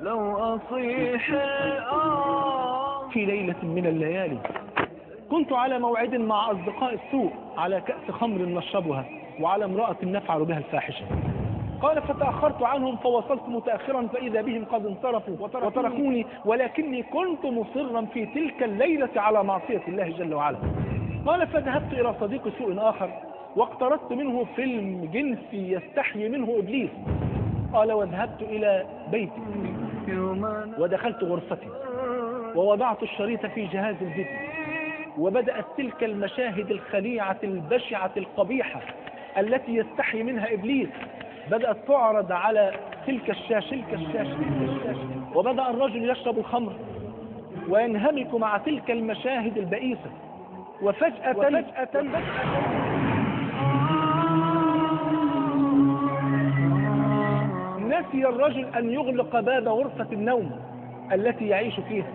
لو أصيح في ليلة من الليالي كنت على موعد مع أصدقاء السوء على كأس خمر نشربها وعلى امرأة نفعل بها الفاحشة. قال فتأخرت عنهم فوصلت متأخرا فإذا بهم قد انصرفوا وتركوني، ولكني كنت مصرا في تلك الليلة على معصية الله جل وعلا. قال فذهبت إلى صديق سوء آخر واقترضت منه فيلم جنسي يستحيي منه إبليس. قال وذهبت إلى بيتي ودخلت غرفتي ووضعت الشريط في جهاز الفيديو، وبدأت تلك المشاهد الخليعة البشعة القبيحة التي يستحي منها إبليس بدأت تعرض على تلك الشاشة. وبدأ الرجل يشرب الخمر وينهمك مع تلك المشاهد البئيسة. وفجأة نسي الرجل أن يغلق باب غرفة النوم التي يعيش فيها،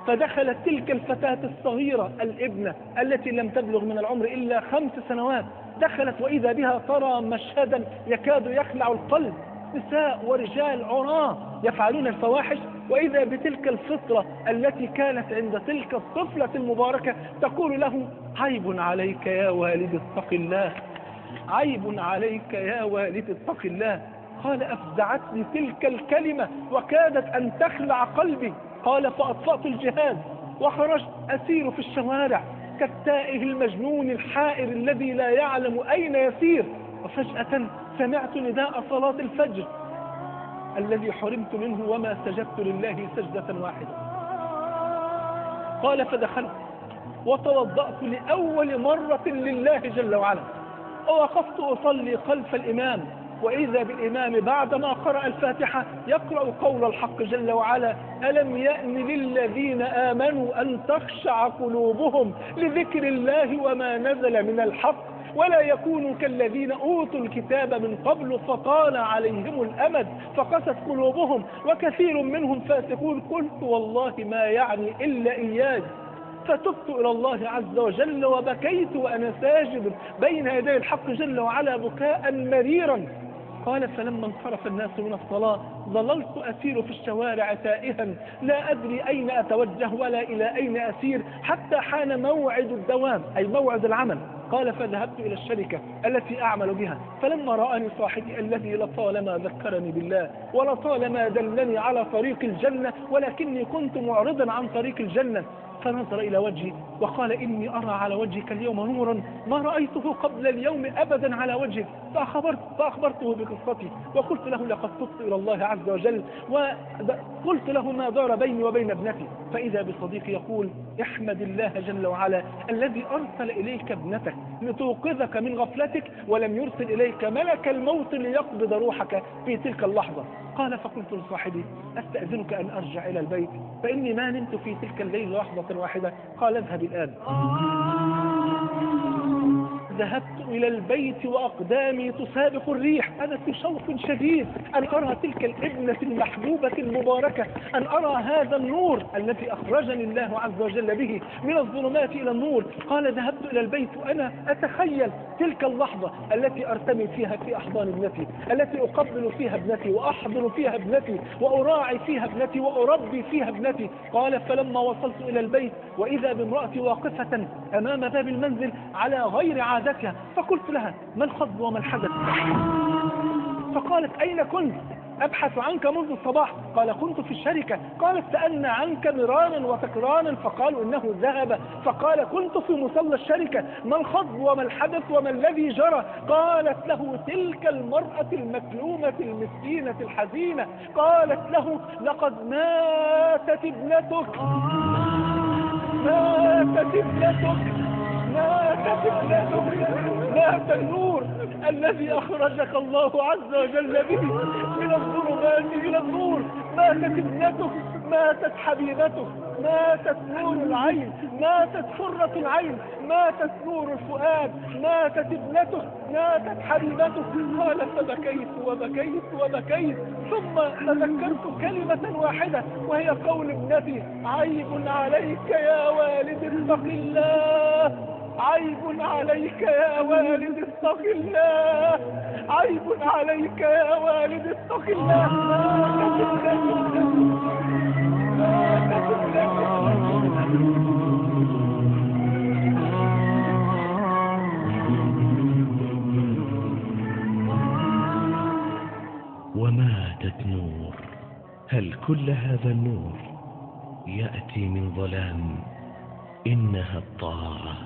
فدخلت تلك الفتاة الصغيرة الابنة التي لم تبلغ من العمر إلا 5 سنوات. دخلت وإذا بها ترى مشهدا يكاد يخلع القلب، نساء ورجال عراة يفعلون الفواحش، وإذا بتلك الفطرة التي كانت عند تلك الطفلة المباركة تقول له عيب عليك يا والد اتق الله، عيب عليك يا والد اتق الله. قال أفزعتني تلك الكلمة وكادت أن تخلع قلبي. قال فأطفأت الجهاز وخرجت أسير في الشوارع كالتائه المجنون الحائر الذي لا يعلم أين يسير. وفجأة سمعت نداء صلاة الفجر الذي حرمت منه وما سجدت لله سجدة واحدة. قال فدخلت وتوضأت لأول مرة لله جل وعلا، ووقفت أصلي خلف الإمام، وإذا بالإمام بعدما قرأ الفاتحة يقرأ قول الحق جل وعلا ألم يأن للذين آمنوا أن تخشع قلوبهم لذكر الله وما نزل من الحق ولا يكونوا كالذين أوتوا الكتاب من قبل فطال عليهم الأمد فقست قلوبهم وكثير منهم فاسقون. قلت والله ما يعني إلا إياي، فتبت إلى الله عز وجل وبكيت وأنا ساجد بين يدي الحق جل وعلا بكاء مريرا. قال فلما انصرف الناس من الصلاة ظللت أسير في الشوارع تائها لا أدري أين أتوجه ولا إلى أين أسير حتى حان موعد الدوام أي موعد العمل. قال فذهبت إلى الشركة التي أعمل بها، فلما رآني صاحبي الذي لطالما ذكرني بالله ولطالما دلني على طريق الجنة ولكني كنت معرضا عن طريق الجنة، فنظر إلى وجهي وقال إني أرى على وجهك اليوم نورا ما رأيته قبل اليوم أبدا على وجهك. فأخبرته بقصتي وقلت له لقد تبت إلى الله عز وجل، وقلت له ما دار بيني وبين ابنتي. فإذا بصديقي يقول احمد الله جل وعلا الذي أرسل إليك ابنتك لتوقظك من غفلتك ولم يرسل إليك ملك الموت ليقبض روحك في تلك اللحظة. قال فقلت لصاحبي أستأذنك أن أرجع إلى البيت فإني ما نمت في تلك الليل لحظة واحدة. قال اذهب الآن. ذهبت إلى البيت وأقدامي تسابق الريح، أنا في شوق شديد أن أرى تلك الابنة المحبوبة المباركة، أن أرى هذا النور الذي أخرجني الله عز وجل به من الظلمات إلى النور. قال ذهبت إلى البيت وأنا أتخيل تلك اللحظة التي أرتمي فيها في أحضان ابنتي، التي أقبل فيها ابنتي وأحضن فيها ابنتي وأراعي فيها ابنتي وأربي فيها ابنتي. قال فلما وصلت إلى البيت وإذا بامرأتي واقفة أمام باب المنزل على غير عادتها، فقلت لها ما الخض وما الحدث؟ فقالت أين كنت؟ أبحث عنك منذ الصباح. قال كنت في الشركة. قالت سألنا عنك مرارا وتكرارا فقالوا إنه ذهب. فقال كنت في مصلى الشركة. ما الخض وما الحدث وما الذي جرى؟ قالت له تلك المرأة المكلومة المسكينة الحزينة قالت له لقد ماتت ابنتك، ماتت ابنتك، ماتت ابنتك، مات النور الذي أخرجك الله عز وجل به من الظلمات إلى النور، ماتت ابنتك، ماتت حبيبتك، ماتت نور العين، ماتت حرة العين، ماتت نور الفؤاد، ماتت ابنتك، ماتت حبيبتك. قال فبكيت وبكيت وبكيت ثم تذكرت كلمة واحدة وهي قول ابنتي عيب عليك يا والد اتق الله، عيب عليك يا والد اتق الله، عيب عليك يا والد اتق الله. وماتت نور. هل كل هذا النور يأتي من ظلام؟ إنها الطاعة.